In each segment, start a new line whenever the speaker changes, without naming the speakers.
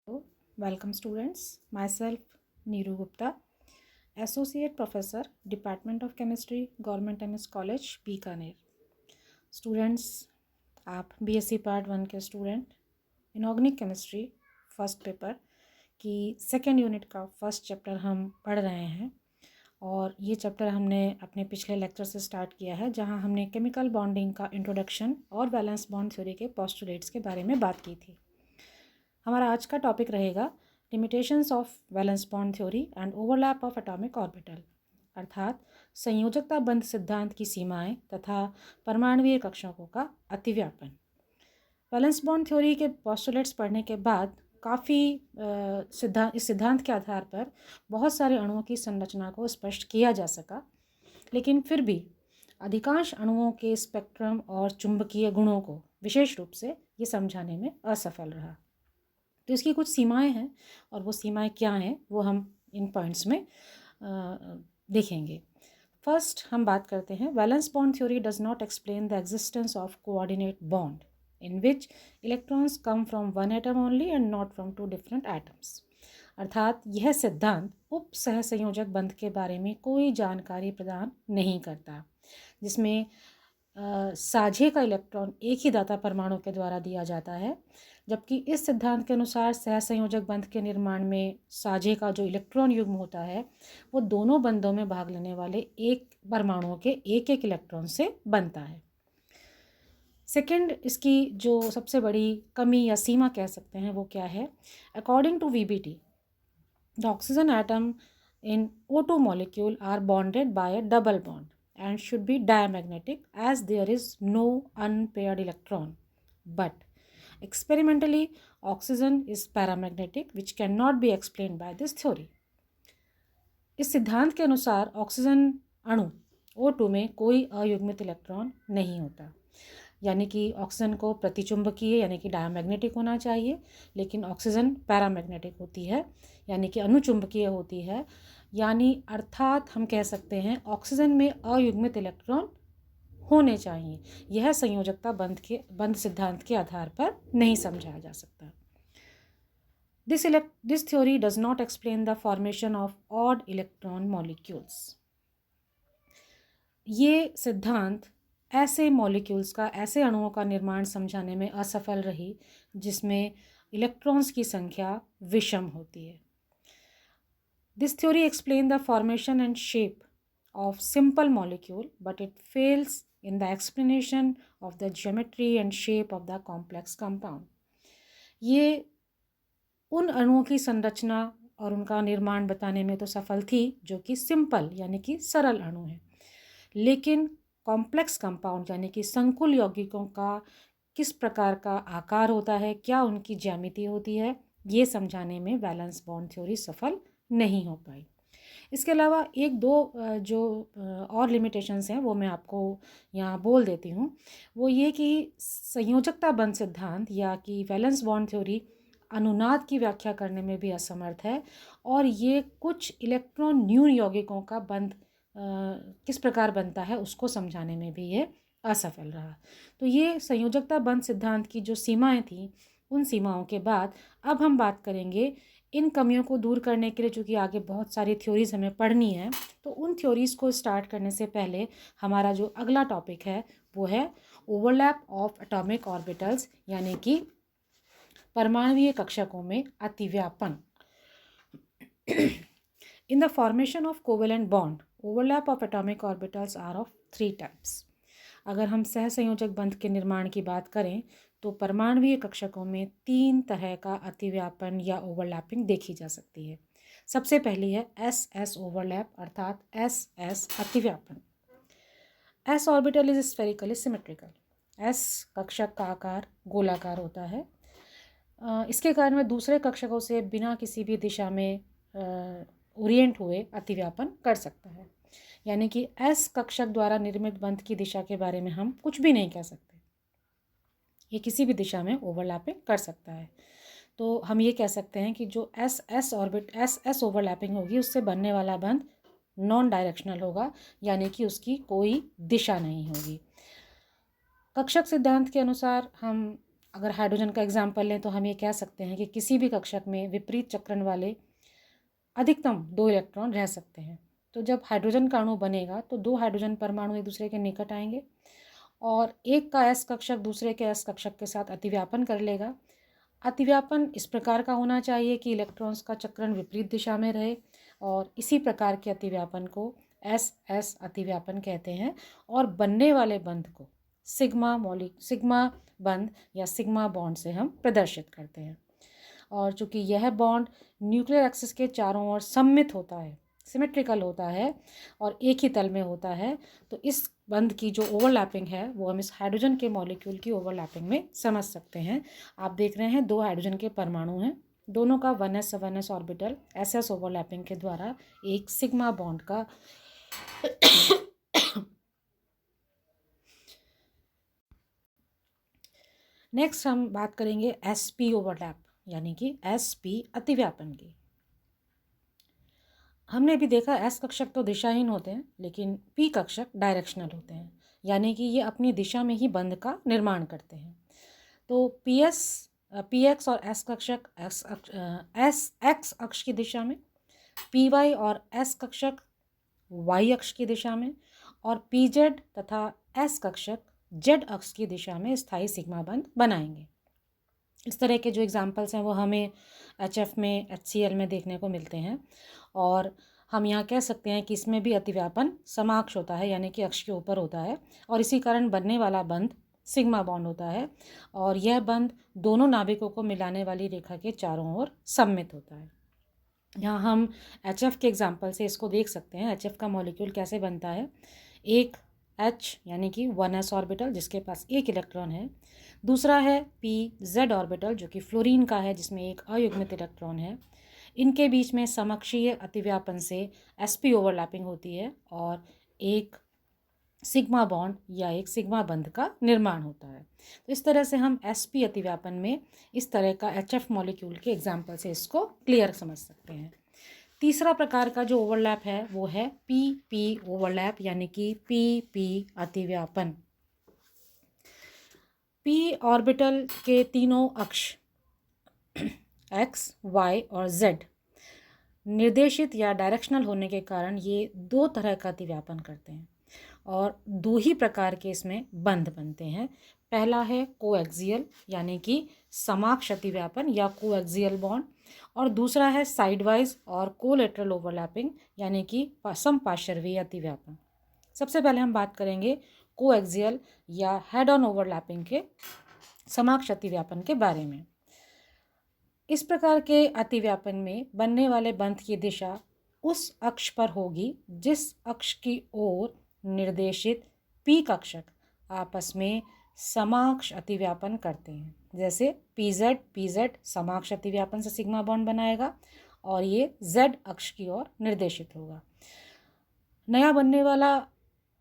So, welcome students. Myself Neeru Gupta, Associate Professor, Department of Chemistry, Government MS College, Bikaner. Students, आप BSc Part 1 के student inorganic chemistry first paper की second unit का first chapter हम पढ़ रहे हैं और ये चैप्टर हमने अपने पिछले लेक्चर से स्टार्ट किया है जहाँ हमने केमिकल बॉन्डिंग का इंट्रोडक्शन और वैलेंस बॉन्ड थ्योरी के पोस्टुलेट्स के बारे में बात की थी. हमारा आज का टॉपिक रहेगा limitations of valence bond theory and overlap of atomic orbital, अर्थात संयोजकता बंध सिद्धांत की सीमाएं तथा परमाणुवीय कक्षकों का अतिव्यापन. वैलेंस बॉन्ड थ्योरी के पोस्टुलेट्स पढ़ने के बाद काफ़ी इस सिद्धांत के आधार पर बहुत सारे अणुओं की संरचना को स्पष्ट किया जा सका, लेकिन फिर भी अधिकांश अणुओं के स्पेक्ट्रम और चुंबकीय गुणों को विशेष रूप से ये समझाने में असफल रहा. तो इसकी कुछ सीमाएं हैं और वो सीमाएं क्या हैं वो हम इन पॉइंट्स में देखेंगे. फर्स्ट हम बात करते हैं valence bond theory does not explain the existence of coordinate bond in which electrons come from one atom only and not from two different atoms. अर्थात यह सिद्धांत उप सहसंयोजक बंध के बारे में कोई जानकारी प्रदान नहीं करता जिसमें साझे का इलेक्ट्रॉन एक ही दाता परमाणु के द्वारा दिया जाता है, जबकि इस सिद्धांत के अनुसार सहसंयोजक बंध के निर्माण में साझे का जो इलेक्ट्रॉन युग्म होता है वो दोनों बंधों में भाग लेने वाले एक परमाणुओं के एक एक इलेक्ट्रॉन से बनता है. सेकेंड, इसकी जो सबसे बड़ी कमी या सीमा कह सकते हैं वो क्या है. According to VBT, the oxygen atom in O2 molecule are bonded by a double bond and should be diamagnetic as there is no unpaired electron. But experimentally, oxygen is paramagnetic which cannot be explained by this theory. इस सिद्धांत के अनुसार oxygen अणु O2 में कोई अयुग्मित electron नहीं होता, यानी कि ऑक्सीजन को प्रतिचुंबकीय यानी कि डायमैग्नेटिक होना चाहिए, लेकिन ऑक्सीजन पैरामैग्नेटिक होती है यानी कि अनुचुंबकीय होती है. यानी अर्थात हम कह सकते हैं ऑक्सीजन में अयुग्मित इलेक्ट्रॉन होने चाहिए. यह संयोजकता बंध सिद्धांत के आधार पर नहीं समझाया जा सकता. This theory does not explain the formation of odd electron molecules. ये सिद्धांत ऐसे मॉलिक्यूल्स का, ऐसे अणुओं का निर्माण समझाने में असफल रही जिसमें इलेक्ट्रॉन्स की संख्या विषम होती है. This theory explains the formation and shape of simple molecule, but it fails in the explanation of the geometry and shape of the complex compound. ये उन अणुओं की संरचना और उनका निर्माण बताने में तो सफल थी जो कि सिंपल यानी कि सरल अणु हैं, लेकिन कॉम्प्लेक्स कंपाउंड यानी कि संकुल यौगिकों का किस प्रकार का आकार होता है, क्या उनकी ज्यामिति होती है, ये समझाने में वैलेंस बॉन्ड थ्योरी सफल नहीं हो पाई. इसके अलावा एक दो जो और लिमिटेशंस हैं वो मैं आपको यहाँ बोल देती हूँ. वो ये कि संयोजकता बंध सिद्धांत या कि वैलेंस बॉन्ड थ्योरी अनुनाद की व्याख्या करने में भी असमर्थ है और ये कुछ इलेक्ट्रॉन न्यून यौगिकों का बंध किस प्रकार बनता है उसको समझाने में भी ये असफल रहा. तो ये संयोजकता बंध सिद्धांत की जो सीमाएं थी उन सीमाओं के बाद अब हम बात करेंगे इन कमियों को दूर करने के लिए, चूँकि आगे बहुत सारी थ्योरीज हमें पढ़नी है, तो उन थ्योरीज़ को स्टार्ट करने से पहले हमारा जो अगला टॉपिक है वो है ओवरलैप ऑफ एटॉमिक ऑर्बिटल्स यानी कि परमाणुवीय कक्षकों में अतिव्यापन. In the formation of covalent bond, overlap of atomic orbitals are of 3 types. अगर हम सहसंयोजक बंध के निर्माण की बात करें तो परमाणुवीय कक्षकों में 3 तरह का अतिव्यापन या ओवरलैपिंग देखी जा सकती है. सबसे पहली है SS ओवरलैप अर्थात SS अतिव्यापन. S orbital is spherically symmetrical. S कक्षक का आकार गोलाकार होता है. इसके कारण वह दूसरे कक्षकों से बिना किसी भी दिशा में ओरिएंट हुए अतिव्यापन कर सकता है. यानी कि S कक्षक द्वारा निर्मित बंध की दिशा के बारे में हम कुछ भी नहीं कह सकते, ये किसी भी दिशा में ओवरलैपिंग कर सकता है. तो हम ये कह सकते हैं कि जो SS ओवरलैपिंग होगी उससे बनने वाला बंध नॉन डायरेक्शनल होगा, यानी कि उसकी कोई दिशा नहीं होगी. कक्षक सिद्धांत के अनुसार हम अगर हाइड्रोजन का एग्जाम्पल लें तो हम ये कह सकते हैं कि किसी भी कक्षक में विपरीत चक्रण वाले अधिकतम 2 इलेक्ट्रॉन रह सकते हैं। तो जब हाइड्रोजन का अणु बनेगा तो 2 हाइड्रोजन परमाणु एक दूसरे के निकट आएंगे और एक का एस कक्षक दूसरे के एस कक्षक के साथ अतिव्यापन कर लेगा। अतिव्यापन इस प्रकार का होना चाहिए कि इलेक्ट्रॉन्स का चक्रण विपरीत दिशा में रहे और इसी प्रकार के अतिव्यापन को एस एस अतिव्यापन कहते हैं और बनने वाले बंध को सिग्मा बंध या सिग्मा बॉन्ड से हम प्रदर्शित करते हैं। और चूंकि यह बॉन्ड न्यूक्लियर एक्सिस के चारों ओर सममित होता है, सिमेट्रिकल होता है और एक ही तल में होता है, तो इस बंध की जो ओवरलैपिंग है वो हम इस हाइड्रोजन के मॉलिक्यूल की ओवरलैपिंग में समझ सकते हैं। आप देख रहे हैं 2 हाइड्रोजन के परमाणु हैं, दोनों का 1s ऑर्बिटल ss ओवरलैपिंग के द्वारा एक सिग्मा बॉन्ड का नेक्स्ट हम बात करेंगे sp ओवरलैप यानी कि sp अतिव्यापन की। हमने भी देखा एस कक्षक तो दिशाहीन होते हैं लेकिन पी कक्षक डायरेक्शनल होते हैं, यानी कि ये अपनी दिशा में ही बंध का निर्माण करते हैं। तो पी एक्स और एस कक्षक एस एक्स अक्ष की दिशा में, पी वाई और एस कक्षक वाई अक्ष की दिशा में और पी जेड तथा एस कक्षक जेड अक्ष की दिशा में स्थायी सिग्मा बंध बनाएंगे। इस तरह के जो एग्जाम्पल्स हैं वो हमें HF में HCl में देखने को मिलते हैं और हम यहाँ कह सकते हैं कि इसमें भी अतिव्यापन समाक्ष होता है, यानी कि अक्ष के ऊपर होता है और इसी कारण बनने वाला बंध सिग्मा बॉन्ड होता है और यह बंध दोनों नाभिकों को मिलाने वाली रेखा के चारों ओर सममित होता है। यहाँ हम HF के एग्जाम्पल से इसको देख सकते हैं। HF का मॉलिक्यूल कैसे बनता है, एक H यानी कि 1s ऑर्बिटल जिसके पास एक इलेक्ट्रॉन है, दूसरा है PZ ऑर्बिटल जो कि फ्लोरीन का है जिसमें एक अयुग्मित इलेक्ट्रॉन है। इनके बीच में समकक्षीय अतिव्यापन से sp ओवरलैपिंग होती है और एक सिग्मा बॉन्ड या एक सिग्मा बंध का निर्माण होता है। तो इस तरह से हम sp अतिव्यापन में इस तरह का HF मॉलिक्यूल के एग्जाम्पल से इसको क्लियर समझ सकते हैं। तीसरा प्रकार का जो ओवरलैप है वो है PP ओवरलैप यानी कि PP अतिव्यापन। p ऑर्बिटल के तीनों अक्ष x, y और z निर्देशित या डायरेक्शनल होने के कारण ये 2 तरह का अतिव्यापन करते हैं और 2 ही प्रकार के इसमें बंध बनते हैं। पहला है कोएक्सियल यानी कि समाक्ष अतिव्यापन या कोएक्सियल बॉन्ड और दूसरा है साइडवाइज और कोलेटरल ओवरलैपिंग यानी कि समपार्श्वीय अतिव्यापन। सबसे पहले हम बात करेंगे कोएक्सियल या हेड ऑन ओवरलैपिंग के समाक्ष अतिव्यापन के बारे में। इस प्रकार के अतिव्यापन में बनने वाले बंध की दिशा उस अक्ष पर होगी जिस अक्ष की ओर निर्देशित पी कक्षक आपस में समाक्ष अतिव्यापन करते हैं। जैसे PZ समाक्ष अतिव्यापन से सिग्मा बॉन्ड बनाएगा और ये Z अक्ष की ओर निर्देशित होगा। नया बनने वाला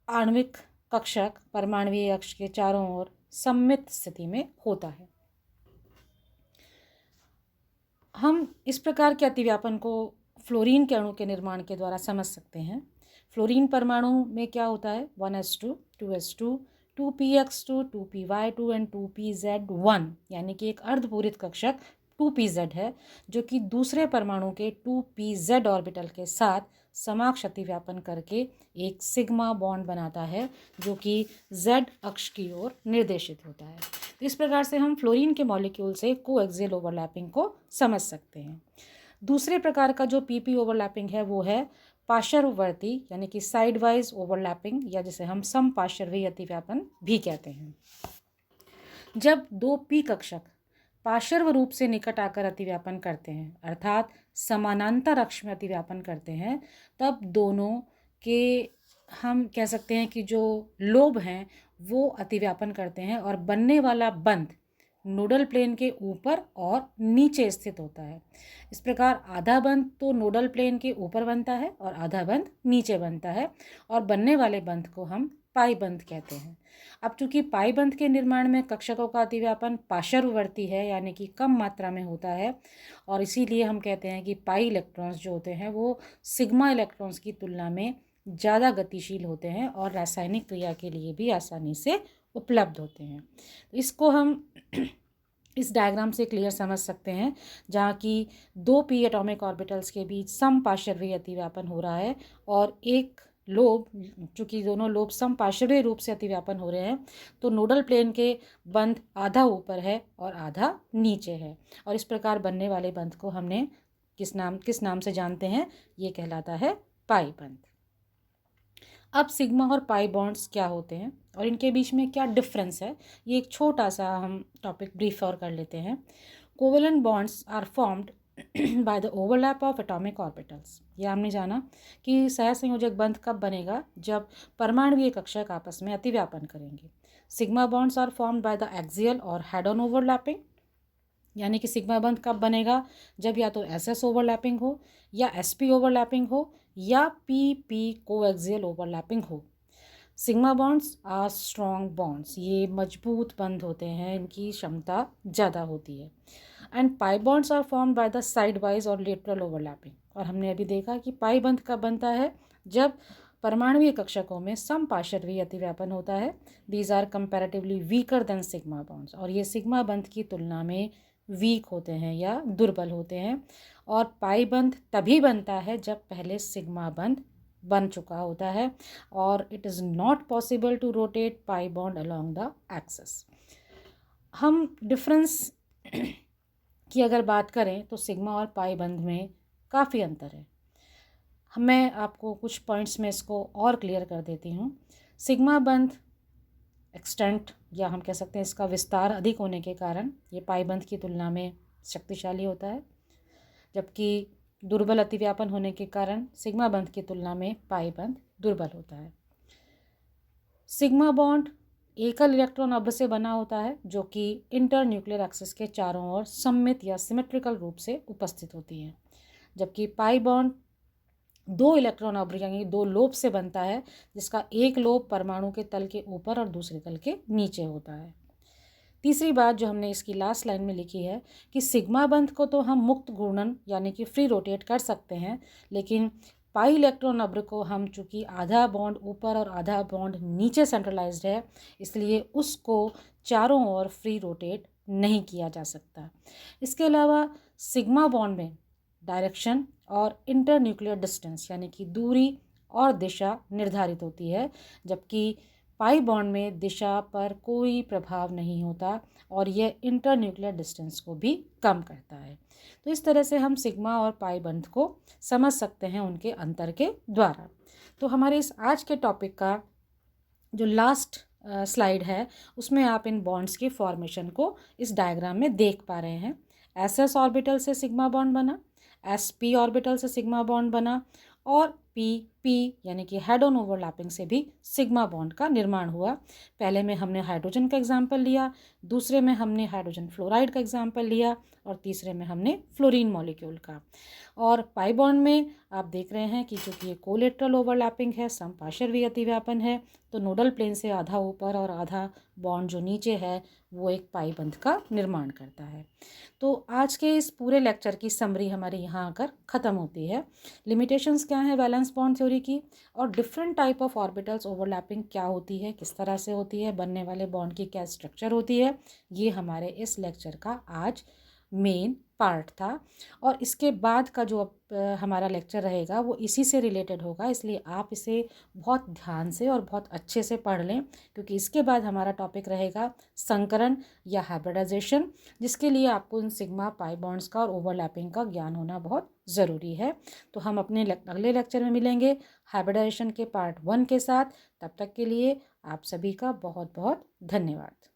आणविक कक्षक परमाणुीय अक्ष के चारों ओर सममित स्थिति में होता है। हम इस प्रकार के अतिव्यापन को फ्लोरीन के अणु के निर्माण के द्वारा समझ सकते हैं। फ्लोरीन परमाणु में क्या होता है, 1s2, 2s2, 2px2, 2py2 and 2pz1 यानी कि एक अर्धपूरित कक्षक 2pz है जो कि दूसरे परमाणु के 2pz ऑर्बिटल के साथ समाक्ष अतिव्यापन करके एक सिग्मा बॉन्ड बनाता है जो कि z अक्ष की ओर निर्देशित होता है। तो इस प्रकार से हम फ्लोरीन के मॉलिक्यूल से कोएक्सियल ओवरलैपिंग को समझ सकते हैं। दूसरे प्रकार का जो PP ओवरलैपिंग है वो है पार्श्ववर्ती यानी कि साइडवाइज ओवरलैपिंग या जिसे हम समपार्श्वीय अतिव्यापन भी कहते हैं। जब 2 P कक्षक पार्श्व रूप से निकट आकर अतिव्यापन करते हैं अर्थात समानांतर अक्ष में अतिव्यापन करते हैं, तब दोनों के हम कह सकते हैं कि जो लोब हैं वो अतिव्यापन करते हैं और बनने वाला बंध नोडल प्लेन के ऊपर और नीचे स्थित होता है। इस प्रकार आधा बंध तो नोडल प्लेन के ऊपर बनता है और आधा बंध नीचे बनता है और बनने वाले बंध को हम पाई बंध कहते हैं। अब चूंकि पाई बंध के निर्माण में कक्षकों का अतिव्यापन पार्श्ववर्ती है यानी कि कम मात्रा में होता है और इसीलिए हम कहते हैं कि पाई इलेक्ट्रॉन्स जो होते हैं वो सिग्मा इलेक्ट्रॉन्स की तुलना में ज़्यादा गतिशील होते हैं और रासायनिक क्रिया के लिए भी आसानी से उपलब्ध होते हैं। तो इसको हम इस डायग्राम से क्लियर समझ सकते हैं, जहाँ की दो पी एटॉमिक ऑर्बिटल्स के बीच समपार्श्वीय अतिव्यापन हो रहा है और एक लोब, चूँकि दोनों लोब समपार्श्वीय रूप से अतिव्यापन हो रहे हैं, तो नोडल प्लेन के बंध आधा ऊपर है और आधा नीचे है, और इस प्रकार बनने वाले बंध को हमने किस नाम से जानते हैं? ये कहलाता है पाई बंध। अब सिग्मा और पाई बॉन्ड्स क्या होते हैं और इनके बीच में क्या डिफरेंस है, ये एक छोटा सा हम टॉपिक ब्रीफ और कर लेते हैं। Covalent bonds are formed by the overlap of atomic orbitals. ये हमने जाना कि सहसंयोजक बंध कब बनेगा? जब परमाणुीय कक्षक आपस में अतिव्यापन करेंगे। Sigma bonds are formed by the axial और हेड ऑन ओवरलैपिंग, यानी कि सिग्मा बंध कब बनेगा? जब या तो एसएस ओवरलैपिंग हो, या एसपी ओवरलैपिंग हो, या पीपी कोएक्सियल ओवरलैपिंग हो। Sigma bonds are strong bonds, ये मजबूत बंध होते हैं, इनकी क्षमता ज़्यादा होती है। And pi bonds are formed by the side wise और लेटरल ओवरलैपिंग। और हमने अभी देखा कि पाई बंध कब बनता है? जब परमाणुीय कक्षकों में समपार्श्वीय अतिव्यापन होता है। These are comparatively weaker than sigma bonds, और ये सिग्मा बंध की तुलना में वीक होते हैं या दुर्बल होते हैं। और पाई बंध तभी बनता है जब पहले सिग्मा बंध बन चुका होता है, और it is not possible to rotate pi bond along the axis. हम डिफरेंस की अगर बात करें तो सिग्मा और पाई बंध में काफ़ी अंतर है। मैं आपको कुछ पॉइंट्स में इसको और क्लियर कर देती हूँ। सिग्मा बंध एक्सटेंट, या हम कह सकते हैं इसका विस्तार अधिक होने के कारण ये पाई बंध की तुलना में शक्तिशाली होता है, जबकि दुर्बल अतिव्यापन होने के कारण सिग्मा बंध की तुलना में पाई बंध दुर्बल होता है। सिग्मा बॉन्ड एकल इलेक्ट्रॉन अब से बना होता है, जो कि इंटर न्यूक्लियर एक्सिस के चारों ओर सममित या सिमेट्रिकल रूप से उपस्थित होती है, जबकि पाई बॉन्ड दो इलेक्ट्रॉन अब यानी दो लोब से बनता है, जिसका एक लोब परमाणु के तल के ऊपर और दूसरे तल के नीचे होता है। तीसरी बात जो हमने इसकी लास्ट लाइन में लिखी है कि सिग्मा बंध को तो हम मुक्त घूर्णन यानी कि फ्री रोटेट कर सकते हैं, लेकिन पाई इलेक्ट्रॉन नब्र को हम चूँकि आधा बॉन्ड ऊपर और आधा बॉन्ड नीचे सेंट्रलाइज्ड है, इसलिए उसको चारों ओर फ्री रोटेट नहीं किया जा सकता। इसके अलावा सिग्मा बॉन्ड में डायरेक्शन और इंटर न्यूक्लियर डिस्टेंस यानी कि दूरी और दिशा निर्धारित होती है, जबकि पाई बॉन्ड में दिशा पर कोई प्रभाव नहीं होता और यह इंटर न्यूक्लियर डिस्टेंस को भी कम करता है। तो इस तरह से हम सिग्मा और पाई बंध को समझ सकते हैं उनके अंतर के द्वारा। तो हमारे इस आज के टॉपिक का जो लास्ट स्लाइड है, उसमें आप इन बॉन्ड्स की फॉर्मेशन को इस डायग्राम में देख पा रहे हैं। एसएस ऑर्बिटल से सिग्मा बॉन्ड बना, एसपी ऑर्बिटल से सिग्मा बॉन्ड बना, और पी यानी कि हेड ऑन ओवरलैपिंग से भी सिग्मा बॉन्ड का निर्माण हुआ। पहले में हमने हाइड्रोजन का एग्जाम्पल लिया, दूसरे में हमने हाइड्रोजन फ्लोराइड का एग्जाम्पल लिया, और तीसरे में हमने फ्लोरीन मॉलिक्यूल का। और पाई बॉन्ड में आप देख रहे हैं कि चूँकि ये कोलेटरल ओवरलैपिंग है, समपार्श्वीय अतिव्यापन है, तो नोडल प्लेन से आधा ऊपर और आधा बॉन्ड जो नीचे है वो एक पाई बंध का निर्माण करता है। तो आज के इस पूरे लेक्चर की समरी हमारी यहाँ आकर ख़त्म होती है। लिमिटेशंस क्या हैं वैलेंस बॉन्ड थ्योरी की, और different type of orbitals overlapping क्या होती है, किस तरह से होती है, बनने वाले बॉन्ड की क्या स्ट्रक्चर होती है, ये हमारे इस लेक्चर का आज मेन पार्ट था। और इसके बाद का जो हमारा लेक्चर रहेगा वो इसी से रिलेटेड होगा, इसलिए आप इसे बहुत ध्यान से और बहुत अच्छे से पढ़ लें, क्योंकि इसके बाद हमारा टॉपिक रहेगा संकरण या हाइब्रिडाइजेशन, जिसके लिए आपको इन सिग्मा पाई बॉन्ड्स का और ओवरलैपिंग का ज्ञान होना बहुत ज़रूरी है। तो हम अपने अगले लेक्चर में मिलेंगे हाइब्रिडाइजेशन के पार्ट 1 के साथ। तब तक के लिए आप सभी का बहुत बहुत धन्यवाद।